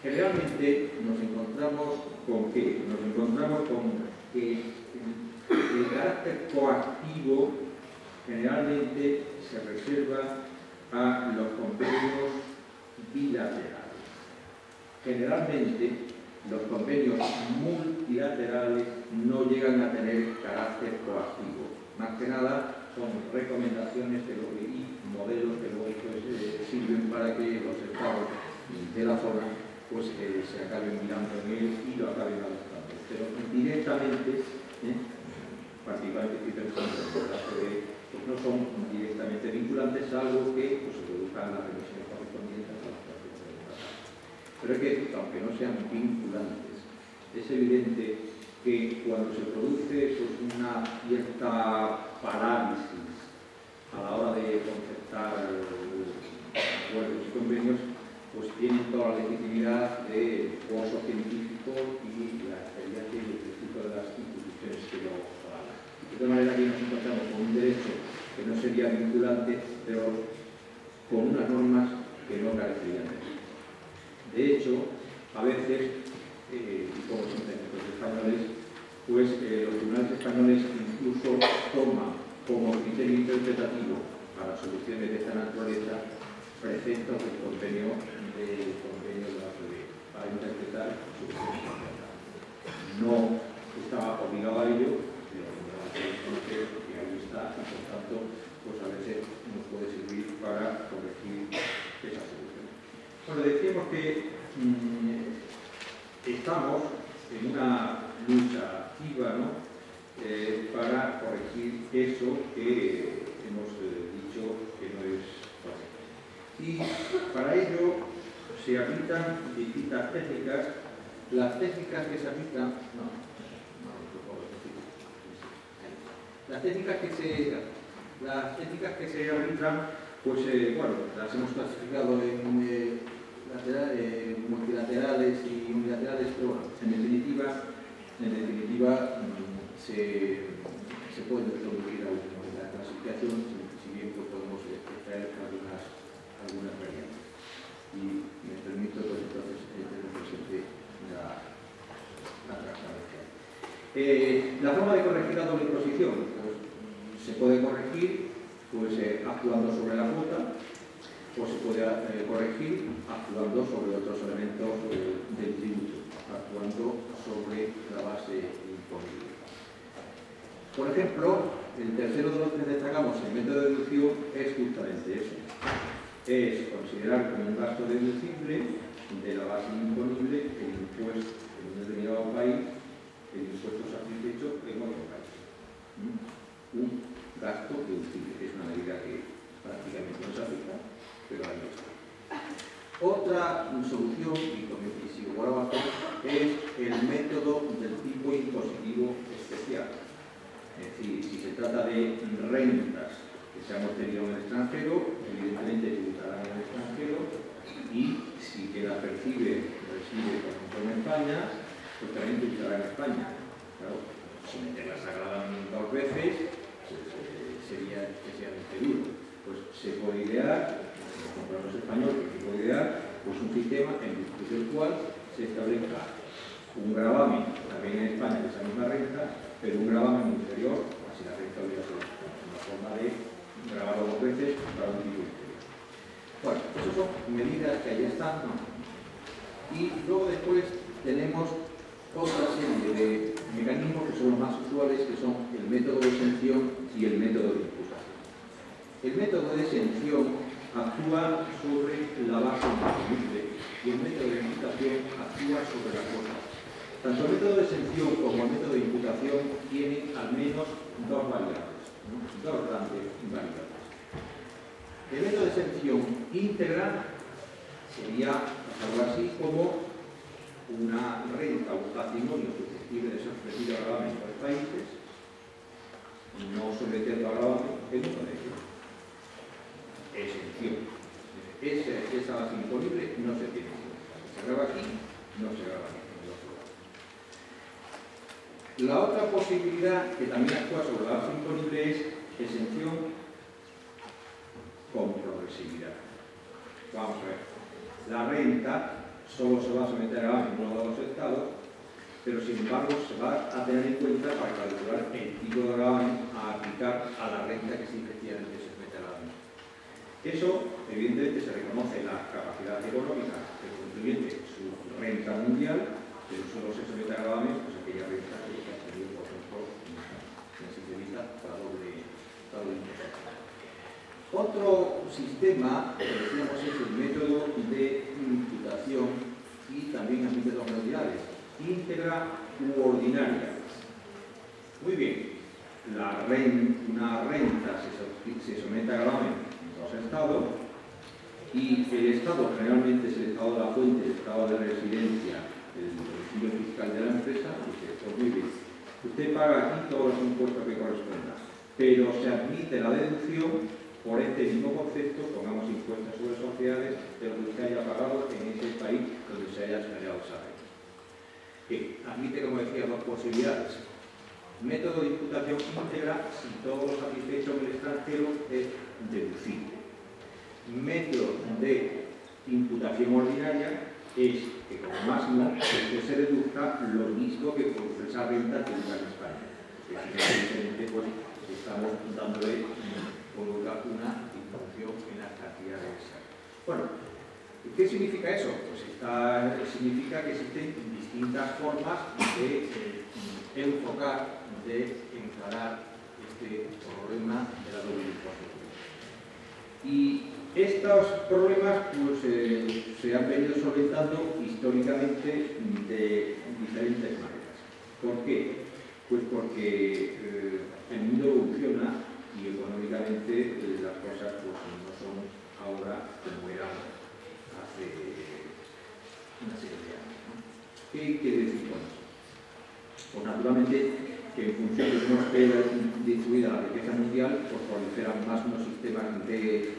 Generalmente nos encontramos con ¿qué? Nos encontramos con que el carácter coactivo generalmente se reserva a los convenios bilaterales. Generalmente los convenios multilaterales no llegan a tener carácter coactivo. Más que nada son recomendaciones y modelos que luego sirven para que los estados de la zona pues se acaben mirando en él y lo acaben adoptando. Pero directamente, particularmente si pensamos en el caso de, pues no son directamente vinculantes, salvo que pues, se produzcan las remisiones correspondientes a las prácticas del tratado. Pero es que, aunque no sean vinculantes, es evidente que cuando se produce pues, una cierta parálisis a la hora de concertar acuerdos y convenios, pues tienen toda la legitimidad del curso científico y la experiencia y el prestigio de las instituciones que lo avalan. De manera que nos encontramos con un derecho que no sería vinculante, pero con unas normas que no carecerían de él. De hecho, a veces, y como siempre los españoles, pues los tribunales españoles incluso toman como criterio interpretativo para soluciones de esta naturaleza preceptos del convenio de la OCDE para interpretar soluciones internacionales. No estaba obligado a ello, pero que ahí está y por tanto pues a veces nos puede servir para corregir esa solución. Bueno, decíamos que estamos en una lucha activa, ¿no? Para corregir eso que hemos dicho que no es fácil. Y para ello se aplican distintas técnicas. Las técnicas que se aplican, las técnicas que se aplican, pues bueno, las hemos clasificado en multilaterales y unilaterales, pero bueno, en definitiva se puede introducir la clasificación, si bien pues, podemos extraer algunas variantes. Y me permito pues, entonces tener presente la transparencia. La forma de corregir la doble imposición, pues se puede corregir pues, actuando sobre la cuota, o se puede corregir actuando sobre otros elementos del tributo, actuando sobre la base imponible. Por ejemplo, el tercero de los que destacamos, el método de deducción, es justamente eso. Es considerar como un gasto deducible de la base imponible el impuesto en un determinado país, el impuesto satisfecho en otro país. Un gasto deducible, es una medida que prácticamente no se aplica, pero ahí está. Otra solución, y sigo por abajo, es el método del tipo impositivo especial. Es decir, si se trata de rentas que se han obtenido en el extranjero, evidentemente tributarán en el extranjero, y si quien la reside, por ejemplo, en España, pues también tributará en España. Claro, si meterlas sagradas dos veces, pues, sería especialmente duro. Pues se puede idear, como los españoles, se puede idear pues un sistema en virtud del cual se establezca un gravamen también en España de esa misma renta, pero un gravamen inferior a si la renta hubiera sido una forma de grabarlo dos veces para un tipo inferior. Bueno, esas son medidas que ahí están, ¿no? Y luego después tenemos otra serie de mecanismos que son los más usuales, que son el método de exención y el método de imputación. El método de exención actúa sobre la base imponible y el método de imputación actúa sobre la cuota. Tanto el método de exención como el método de imputación tienen al menos dos variables, ¿no? Dos grandes variables. El método de exención íntegra sería algo así como una renta o un patrimonio susceptible de ser ofrecido a gravamen en los países, no sometiendo a gravamen en uno de ellos. Exención. Esa base imponible no se tiene en cuenta. Se grava aquí, no se grava aquí. La otra posibilidad que también actúa sobre la base imponible es exención con progresividad. Vamos a ver. La renta solo se va a someter a uno de los estados, pero sin embargo se va a tener en cuenta para calcular el tipo de gravamen a aplicar a la renta que sí efectivamente se somete a gravamen. Eso, evidentemente, se reconoce la capacidad económica del contribuyente, su renta mundial, pero solo se somete a gravamen pues aquella renta que ha tenido, por ejemplo, en el sistema doble impuesto. Otro sistema, decíamos, es el método de imputación y también el método de modalidades, íntegra u ordinaria. Muy bien, una renta se somete a gravamen en dos estados y el estado generalmente es el estado de la fuente, el estado de residencia, el domicilio fiscal de la empresa. Dice, pues muy bien, usted paga aquí todos los impuestos que correspondan, pero se admite la deducción por este mismo concepto, pongamos impuestos sobre sociedades, de lo que usted haya pagado en ese país donde se haya desarrollado esa renta. Que admite, como decía, dos posibilidades. Método de imputación íntegra, si todo lo satisfecho en el extranjero es deducible. Método de imputación ordinaria es que como máximo que se deduzca lo mismo que por esa renta que en España. Porque evidentemente pues, estamos dándole una disminución en las cantidades. Bueno, ¿qué significa eso? Pues significa que existen distintas formas de enfocar, de encarar este problema de la doble imposición. Y estos problemas pues, se han venido solventando históricamente de diferentes maneras. ¿Por qué? Pues porque el mundo evoluciona y económicamente las cosas pues, no son ahora como eran hace una serie de años, ¿no? ¿Qué quiere decir con eso? Pues naturalmente que en función de cómo queda distribuida la riqueza mundial, pues proliferan más unos sistemas de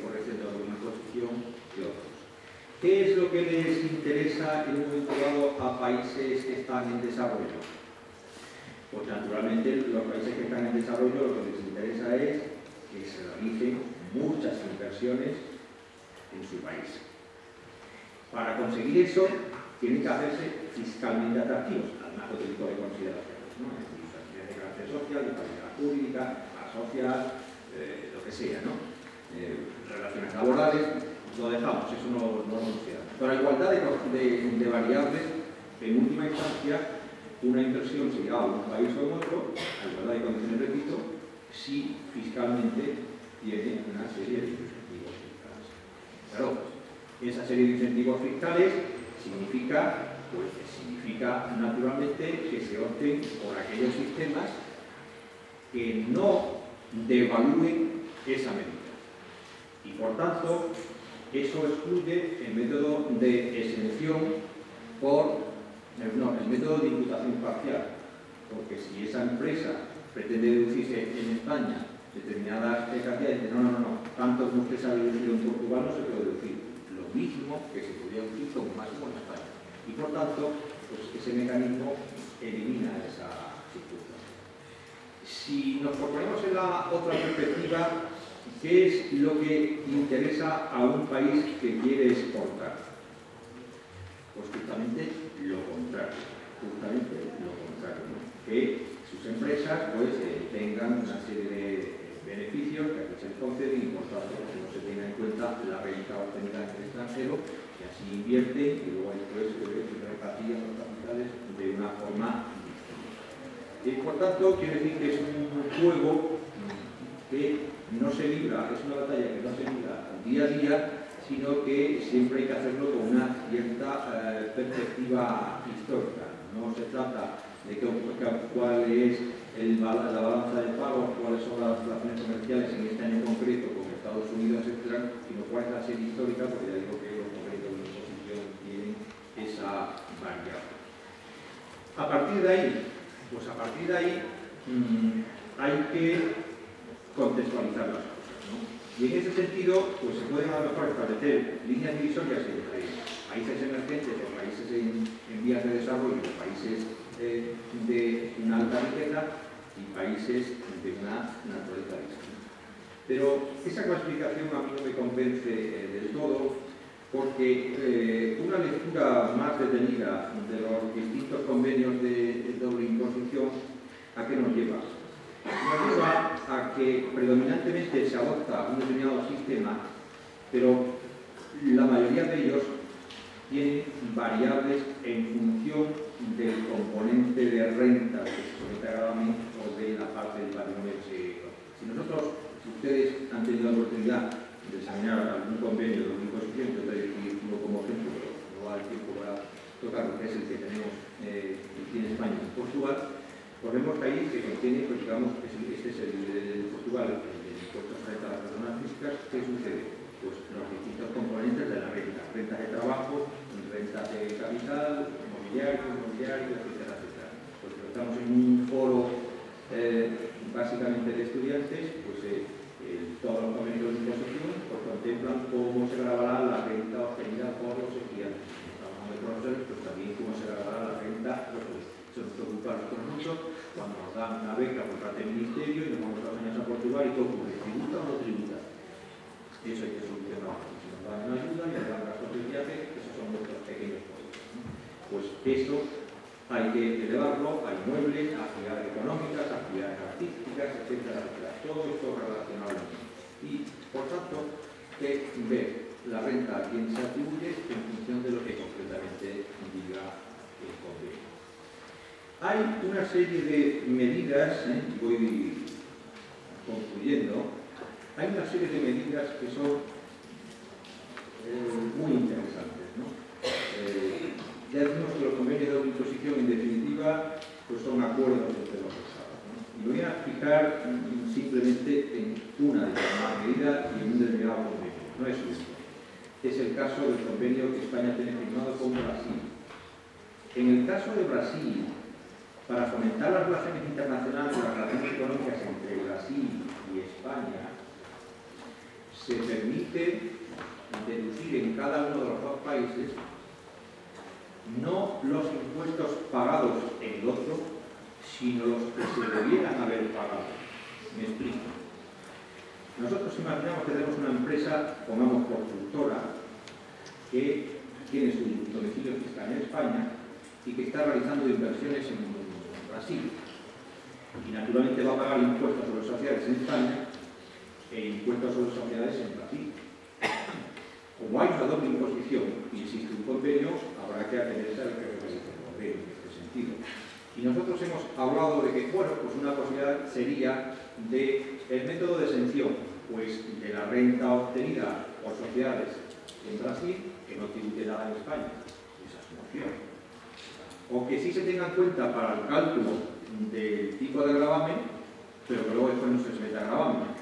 corrección de la imposición que otros. ¿Qué es lo que les interesa en un momento dado a países que están en desarrollo? Pues naturalmente los países que están en desarrollo lo que les interesa es que se realicen muchas inversiones en su país. Para conseguir eso tienen que hacerse fiscalmente atractivos, además otro tipo de consideraciones, ¿no? Es decir, de carácter social, de calidad jurídica, social, lo que sea, ¿no? Relaciones laborales, lo dejamos, eso no lo consideramos. Pero a igualdad de variables, en última instancia, una inversión se lleva a un país o en otro, a igualdad de condiciones, repito, si fiscalmente tiene una serie de incentivos fiscales. Claro, esa serie de incentivos fiscales significa naturalmente que se opten por aquellos sistemas que no devalúen esa medida. Y por tanto, eso excluye el método de exención el método de imputación parcial, porque si esa empresa pretende deducirse en España determinadas cantidades, dice no, tanto como usted sabe deducir en Portugal no se puede deducir, lo mismo que se podría deducir como máximo en España. Y por tanto, pues ese mecanismo elimina esa circunstancia. Si nos proponemos en la otra perspectiva, ¿qué es lo que interesa a un país que quiere exportar? Pues justamente lo contrario, ¿no? Que sus empresas pues, tengan una serie de beneficios que aquí se les conceden y por tanto que no se tenga en cuenta la renta obtenida en el extranjero, que así invierten y luego después repartían los capitales de una forma distinta. Y por tanto quiere decir que es un juego que no se libra, es una batalla que no se libra día a día, sino que siempre hay que hacerlo con una cierta perspectiva histórica. No se trata de cuál es la balanza de pagos, cuáles son las relaciones comerciales en este año concreto con Estados Unidos, etc., sino cuál es la serie histórica, porque ya digo que los concretos de imposición tienen esa variable. A partir de ahí, hay que contextualizar las cosas, ¿no? Y en ese sentido, pues se pueden a lo mejor establecer líneas divisorias entre países emergentes o países en vías de desarrollo, países de una alta riqueza y países de una naturaleza distinta. Pero esa clasificación a mí no me convence del todo, porque una lectura más detenida de los distintos convenios de doble imposición, ¿a qué nos lleva? Nos lleva a que predominantemente se adopta un determinado sistema, pero la mayoría de ellos tienen variables en función del componente de renta que se somete a gravamen o de la parte del patrimonio que se... Si ustedes han tenido la oportunidad de examinar algún convenio de una imposición, yo te doy uno como ejemplo, pero no va el tiempo para tocarlo, que es el que tenemos aquí en España y en Portugal, pues vemos que ahí se contiene, pues digamos, este es el de Portugal, el impuesto sobre las personas físicas. ¿Qué sucede? Pues los distintos componentes de la renta, rentas de trabajo, rentas de capital, mobiliario, etcétera, etcétera. Pues estamos en un foro básicamente de estudiantes, pues todos los convenios de imposición pues contemplan cómo se gravará la renta obtenida por los estudiantes. Trabajando de profesores, pues también cómo se gravará la renta, pues se nos preocupa a nosotros mucho cuando nos dan una beca por parte del Ministerio y nos vamos a los años a Portugal y todo ocurre, ¿tributa o no tributa? Eso hay que solucionar. Si nos dan una ayuda y nos dan gastos de viaje, esos son nuestros pequeños costos, ¿no? Pues eso hay que elevarlo a inmuebles, a actividades económicas, a actividades artísticas, etcétera, etcétera. Todo esto relacionado. Y, por tanto, que ver la renta a quien se atribuye en función de lo que concretamente diga el convenio. Hay una serie de medidas, voy concluyendo, hay una serie de medidas que son muy interesantes, ¿no? Ya decimos que los convenios de imposición, en definitiva, pues son acuerdos entre los Estados, ¿no? Y voy a fijar simplemente en una determinada medida y en un determinado convenio. No es uno. Es el caso del convenio que España tiene firmado con Brasil. En el caso de Brasil, para fomentar las relaciones internacionales, las relaciones económicas entre Brasil y España, se permite deducir en cada uno de los dos países no los impuestos pagados en el otro, sino los que se debieran haber pagado. Me explico. Nosotros imaginamos que tenemos una empresa, pongamos constructora, que tiene su domicilio fiscal en España y que está realizando inversiones en Brasil. Y naturalmente va a pagar impuestos sobre sociedades en España e impuestos sobre sociedades en Brasil. Como hay una doble imposición y existe un convenio, habrá que atenerse al que representa el convenio en este sentido. Y nosotros hemos hablado de que, bueno, pues una posibilidad sería el método de exención, pues de la renta obtenida por sociedades en Brasil, que no tribute nada en España. Esa es una opción. O que sí se tenga en cuenta para el cálculo del tipo de gravamen, pero que luego después no se meta gravamen.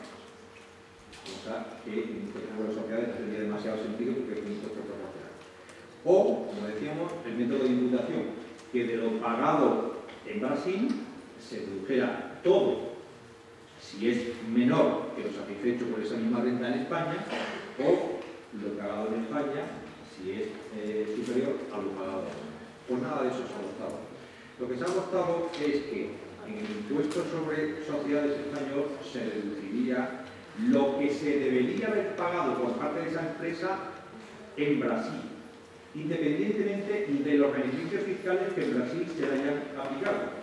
Cosa que en el caso de las sociedades no tendría demasiado sentido porque es un impuesto proporcional. O, como decíamos, el método de imputación, que de lo pagado en Brasil se dedujera todo, si es menor que lo satisfecho por esa misma renta en España, o lo pagado en España, si es superior a lo pagado en España. Pues nada de eso se ha adoptado. Lo que se ha adoptado es que en el impuesto sobre sociedades español se reduciría lo que se debería haber pagado por parte de esa empresa en Brasil, independientemente de los beneficios fiscales que en Brasil se hayan aplicado.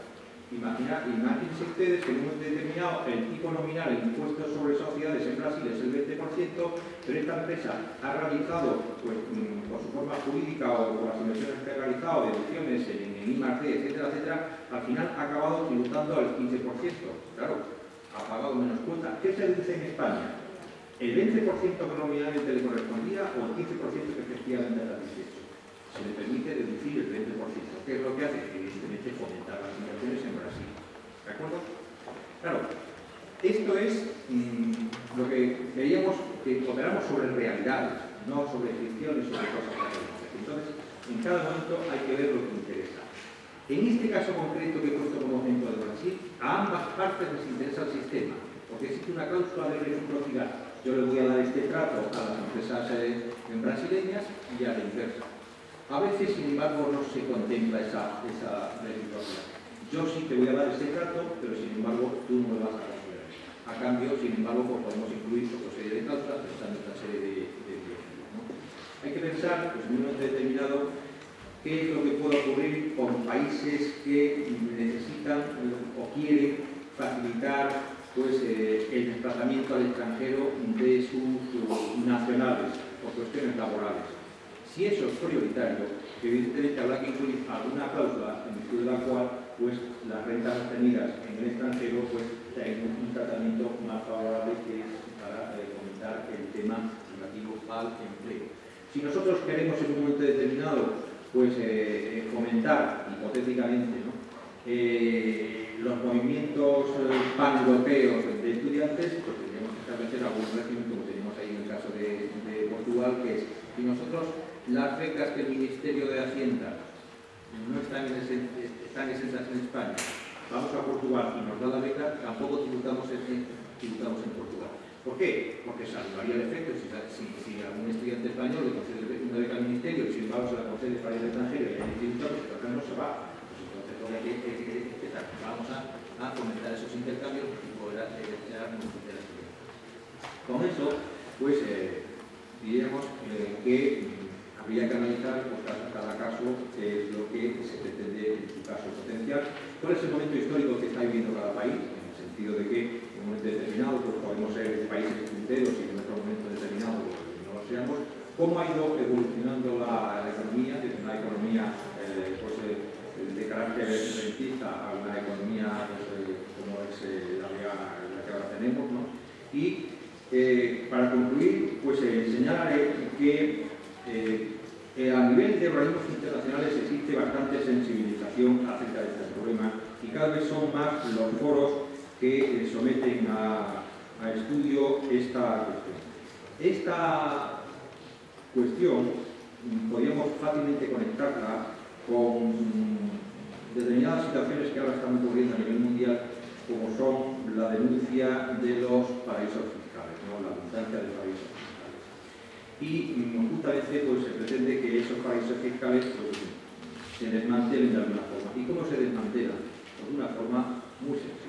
Imagínense ustedes que en un momento determinado el tipo nominal, el impuesto sobre sociedades en Brasil es el 20%, pero esta empresa ha realizado, pues, por su forma jurídica o por las inversiones que ha realizado, deducciones en I+D, etcétera, etcétera, al final ha acabado tributando al 15%. Claro, ha pagado menos cuota. ¿Qué se deduce en España? ¿El 20% que nominalmente le correspondía o el 15% que efectivamente era satisfecho? Se le permite deducir el 20%. ¿Qué es lo que hace? Evidentemente fomentar las inversiones en Brasil. ¿De acuerdo? Claro, esto es lo que veíamos que operamos sobre realidades, no sobre ficciones, sobre cosas que entonces, en cada momento hay que ver lo que interesa. En este caso concreto que he puesto como ejemplo de Brasil, a ambas partes les interesa el sistema, porque existe una cláusula de reciprocidad. Yo le voy a dar este trato a las empresas brasileñas y a la inversa. A veces, sin embargo, no se contempla esa reciprocidad. Yo sí te voy a dar ese trato, pero sin embargo tú no me vas a considerar. A cambio, sin embargo, pues podemos incluir otra serie de cláusulas, pensando en otra serie de beneficios, ¿no? Hay que ver pensar, pues en un momento determinado, qué es lo que puede ocurrir con países que necesitan o quieren facilitar pues, el desplazamiento al extranjero de sus nacionales por cuestiones laborales. Si eso es prioritario, evidentemente habrá que incluir alguna cláusula en virtud de la cual pues, las rentas obtenidas en el extranjero pues, tengan un tratamiento más favorable que para fomentar el tema relativo al empleo. Si nosotros queremos en un momento determinado pues, fomentar hipotéticamente, ¿no? Los movimientos paneuropeos de estudiantes, pues tendríamos que establecer algún régimen, como tenemos ahí en el caso de Portugal, que es si nosotros las becas que el Ministerio de Hacienda no están exentas en España, vamos a Portugal y nos da la beca, tampoco tributamos en Portugal. ¿Por qué? Porque se anularía el efecto. Si algún estudiante español le concede una beca al Ministerio y sin embargo se la concede para ir al extranjero y hay institutos, pues el no se va. Pues entonces lo que hay que empezar. Vamos a fomentar esos intercambios y poder generar multitud de estudiantes. Con eso, pues diríamos que habría que analizar por cada caso qué es lo que se pretende en su caso potencial, cuál es el momento histórico que está viviendo cada país, en el sentido de que en un momento determinado pues, podemos ser países punteros y en otro momento determinado pues, no lo seamos, cómo ha ido evolucionando la economía, desde una economía pues, de carácter rentista a una economía pues, como es la que ahora tenemos, ¿no? Y para concluir, pues señalar que a nivel de organismos internacionales existe bastante sensibilización acerca de este problema y cada vez son más los foros que someten a estudio esta cuestión. Esta cuestión podríamos fácilmente conectarla con determinadas situaciones que ahora están ocurriendo a nivel mundial, como son la denuncia de los paraísos fiscales, ¿no? La abundancia de paraísos fiscales. Y justamente pues, se pretende que esos paraísos fiscales pues, se desmantelen de alguna forma. ¿Y cómo se desmantelan? Pues de una forma muy sencilla.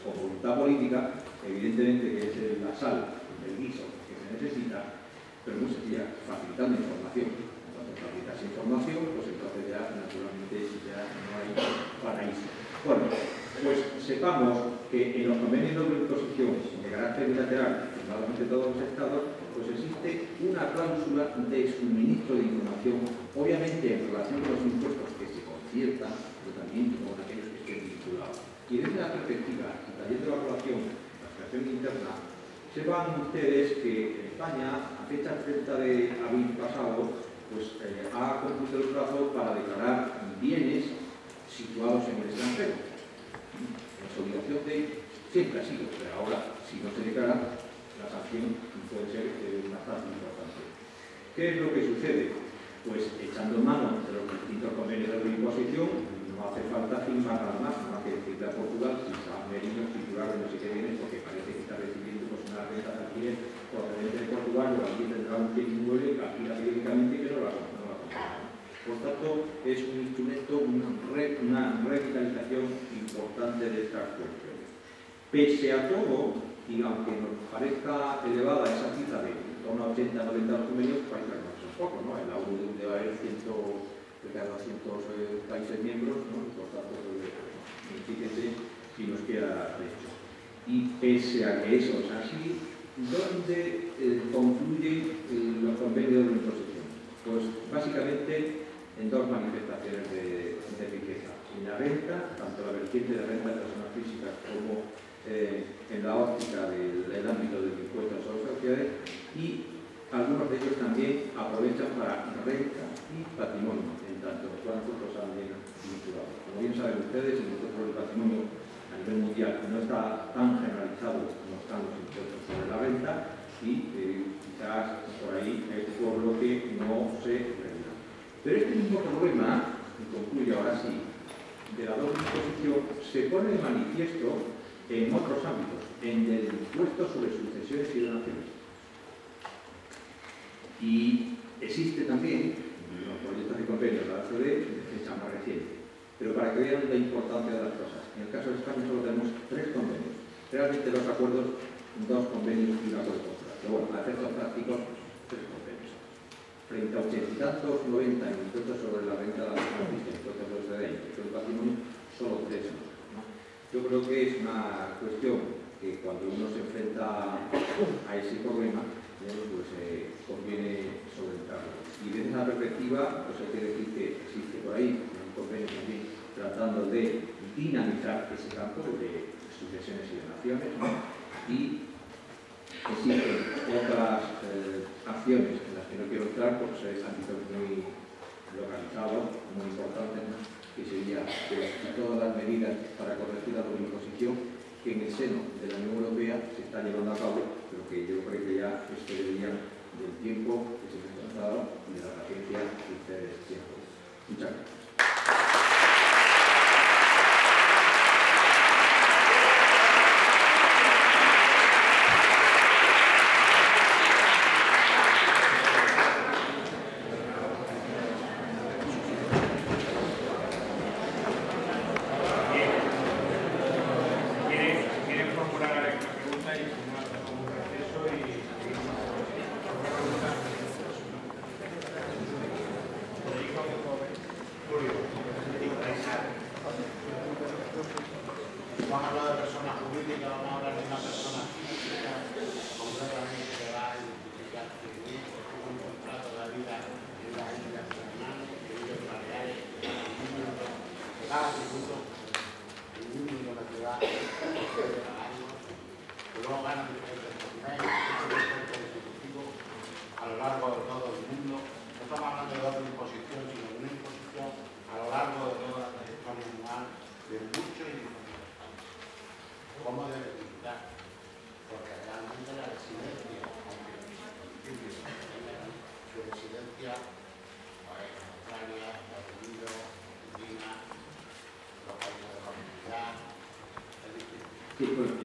Con voluntad política, evidentemente que es la sal, el guiso que se necesita, pero muy sencilla, facilitando información. Cuando facilitas información, pues entonces ya naturalmente ya no hay paraíso. Bueno, pues sepamos que en los convenios de imposición de carácter bilateral, firmados entre todos los estados, pues existe una cláusula de suministro de información, obviamente en relación con los impuestos que se conciertan, pero también con aquellos que estén vinculados. Y desde la perspectiva, y trayendo la relación, la creación interna, sepan ustedes que en España, a fecha 30 de abril pasado, pues ha concluido el plazo para declarar bienes situados en el extranjero. La obligación de siempre ha sido, pero ahora, si no se declara, la sanción puede ser bastante importante. ¿Qué es lo que sucede? Pues echando mano de los distintos convenios de imposición, no hace falta firmar nada más, no hay que decirle a Portugal si San Merino titular de no sé qué bienes, porque parece que está recibiendo pues, una renta de alquiler procedente de Portugal, o aquí tendrá un bien inmueble que alquila periódicamente y que no la compra. Por tanto, es un instrumento, una revitalización importante de estas cuestiones. Pese a todo, y aunque nos parezca elevada esa cifra de en torno a 80-90 los convenios, parece que no es poco, ¿no? En la ONU debe haber 200 países miembros, ¿no? Por tanto, fíjense si nos queda hecho. Y pese a que eso es así, ¿dónde concluyen los convenios de imposición? Pues básicamente en dos manifestaciones de riqueza. En la renta, tanto la vertiente de renta de personas físicas como en la óptica del ámbito del impuesto sobre sociedades, y algunos de ellos también aprovechan para renta y patrimonio, en tanto los bancos han bien vinculados. Como bien saben ustedes, el impuesto sobre el patrimonio a nivel mundial no está tan generalizado como están los impuestos sobre la renta y quizás por ahí es por lo que no se regula. Pero este mismo problema, y concluye ahora sí, de la doble imposición, se pone de manifiesto en otros ámbitos, en el impuesto sobre sucesiones y donaciones. Y existe también los proyectos de convenio de la OCDE de fecha más reciente. Pero para que vean la importancia de las cosas, en el caso de España solo tenemos 3 convenios. Realmente los acuerdos, 2 convenios y un acuerdo cultural. Pero bueno, a efectos prácticos, 3 convenios. frente a 80 y tantos, 90 en impuestos sobre la renta de la persona física, impuestos sobre la renta, impuestos del patrimonio, solo 3 años, ¿no? Yo creo que es una cuestión que cuando uno se enfrenta a ese problema, pues conviene solventarlo. Y desde esa perspectiva, pues hay que decir que existe por ahí un convenio también tratando de dinamizar ese campo de sucesiones y donaciones, ¿no? Y existen otras acciones en las que no quiero entrar porque son ámbitos muy localizados, muy importantes, ¿no? Que sería todas las medidas para corregir la doble imposición que en el seno de la Unión Europea se está llevando a cabo, pero que yo creo que ya esto debería del tiempo que se nos ha dado y de la paciencia que ustedes tienen. Muchas gracias. Vamos a hablar de persona jurídica, vamos a hablar de una persona física, concretamente que va a identificar que un contrato de vida en la isla nacional, que vive en Baleares, que paga tributo, el mínimo que te da al año, que luego gana diferentes torneos, constitutivos a lo largo de todo el mundo. No estamos hablando de otra imposición, sino de una imposición a lo largo de toda la trayectoria anual de mucho y diferente. ¿Cómo debe limitar? Porque realmente la residencia, aunque su residencia, Australia, Estados Unidos, Argentina, los países de la comunidad, es difícil. Sí, pues,